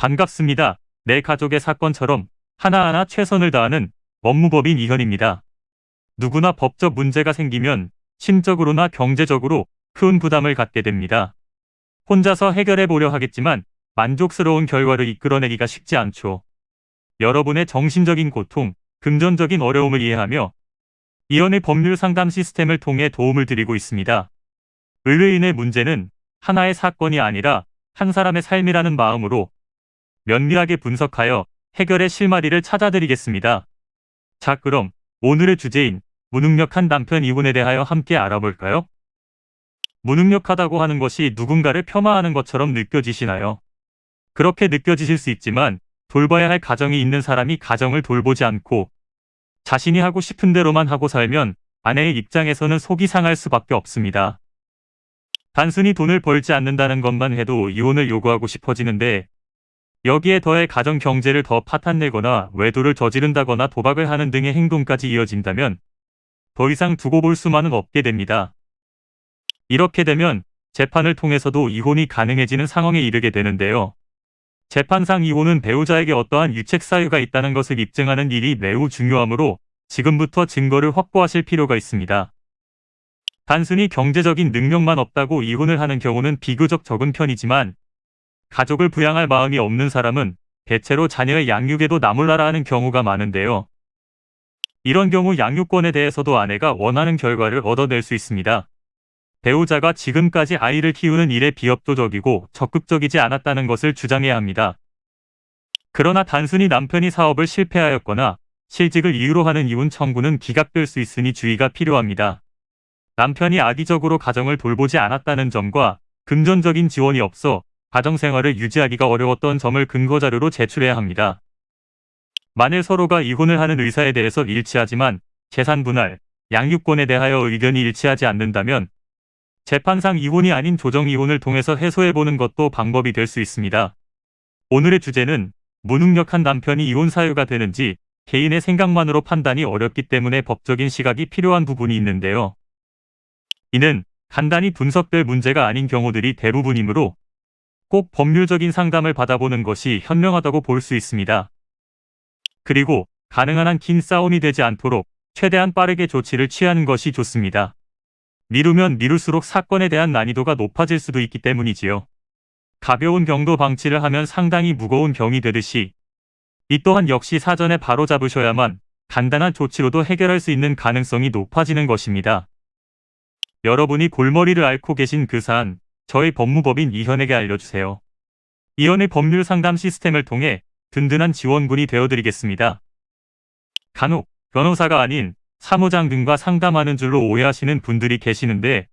반갑습니다. 내 가족의 사건처럼 하나하나 최선을 다하는 법무법인 이현입니다. 누구나 법적 문제가 생기면 심적으로나 경제적으로 큰 부담을 갖게 됩니다. 혼자서 해결해 보려 하겠지만 만족스러운 결과를 이끌어내기가 쉽지 않죠. 여러분의 정신적인 고통, 금전적인 어려움을 이해하며 이현의 법률 상담 시스템을 통해 도움을 드리고 있습니다. 의뢰인의 문제는 하나의 사건이 아니라 한 사람의 삶이라는 마음으로 면밀하게 분석하여 해결의 실마리를 찾아드리겠습니다. 자, 그럼 오늘의 주제인 무능력한 남편 이혼에 대하여 함께 알아볼까요? 무능력하다고 하는 것이 누군가를 폄하하는 것처럼 느껴지시나요? 그렇게 느껴지실 수 있지만 돌봐야 할 가정이 있는 사람이 가정을 돌보지 않고 자신이 하고 싶은 대로만 하고 살면 아내의 입장에서는 속이 상할 수밖에 없습니다. 단순히 돈을 벌지 않는다는 것만 해도 이혼을 요구하고 싶어지는데 여기에 더해 가정 경제를 더 파탄내거나 외도를 저지른다거나 도박을 하는 등의 행동까지 이어진다면 더 이상 두고 볼 수만은 없게 됩니다. 이렇게 되면 재판을 통해서도 이혼이 가능해지는 상황에 이르게 되는데요. 재판상 이혼은 배우자에게 어떠한 유책 사유가 있다는 것을 입증하는 일이 매우 중요하므로 지금부터 증거를 확보하실 필요가 있습니다. 단순히 경제적인 능력만 없다고 이혼을 하는 경우는 비교적 적은 편이지만 가족을 부양할 마음이 없는 사람은 대체로 자녀의 양육에도 나몰라라 하는 경우가 많은데요. 이런 경우 양육권에 대해서도 아내가 원하는 결과를 얻어낼 수 있습니다. 배우자가 지금까지 아이를 키우는 일에 비협조적이고 적극적이지 않았다는 것을 주장해야 합니다. 그러나 단순히 남편이 사업을 실패하였거나 실직을 이유로 하는 이혼 청구는 기각될 수 있으니 주의가 필요합니다. 남편이 악의적으로 가정을 돌보지 않았다는 점과 금전적인 지원이 없어 가정생활을 유지하기가 어려웠던 점을 근거자료로 제출해야 합니다. 만일 서로가 이혼을 하는 의사에 대해서 일치하지만 재산 분할, 양육권에 대하여 의견이 일치하지 않는다면 재판상 이혼이 아닌 조정이혼을 통해서 해소해보는 것도 방법이 될 수 있습니다. 오늘의 주제는 무능력한 남편이 이혼 사유가 되는지 개인의 생각만으로 판단이 어렵기 때문에 법적인 시각이 필요한 부분이 있는데요. 이는 간단히 분석될 문제가 아닌 경우들이 대부분이므로 꼭 법률적인 상담을 받아보는 것이 현명하다고 볼 수 있습니다. 그리고 가능한 한 긴 싸움이 되지 않도록 최대한 빠르게 조치를 취하는 것이 좋습니다. 미루면 미룰수록 사건에 대한 난이도가 높아질 수도 있기 때문이지요. 가벼운 병도 방치를 하면 상당히 무거운 병이 되듯이 이 또한 역시 사전에 바로잡으셔야만 간단한 조치로도 해결할 수 있는 가능성이 높아지는 것입니다. 여러분이 골머리를 앓고 계신 그 사안, 저희 법무법인 이현에게 알려주세요. 이현의 법률 상담 시스템을 통해 든든한 지원군이 되어드리겠습니다. 간혹 변호사가 아닌 사무장 등과 상담하는 줄로 오해하시는 분들이 계시는데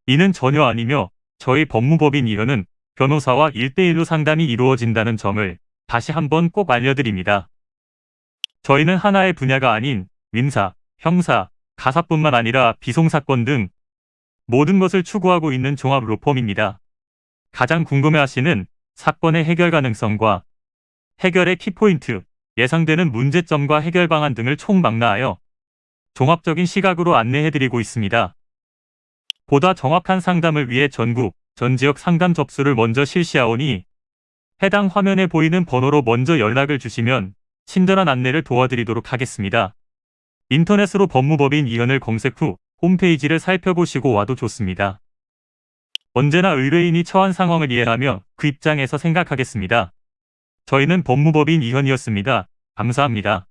이는 전혀 아니며 저희 법무법인 이현은 변호사와 1대1로 상담이 이루어진다는 점을 다시 한번 꼭 알려드립니다. 저희는 하나의 분야가 아닌 민사, 형사, 가사뿐만 아니라 비송사건 등 모든 것을 추구하고 있는 종합 로펌입니다. 가장 궁금해하시는 사건의 해결 가능성과 해결의 키포인트, 예상되는 문제점과 해결 방안 등을 총망라하여 종합적인 시각으로 안내해드리고 있습니다. 보다 정확한 상담을 위해 전국, 전 지역 상담 접수를 먼저 실시하오니 해당 화면에 보이는 번호로 먼저 연락을 주시면 친절한 안내를 도와드리도록 하겠습니다. 인터넷으로 법무법인 이현을 검색 후 홈페이지를 살펴보시고 와도 좋습니다. 언제나 의뢰인이 처한 상황을 이해하며 그 입장에서 생각하겠습니다. 저희는 법무법인 이현이었습니다. 감사합니다.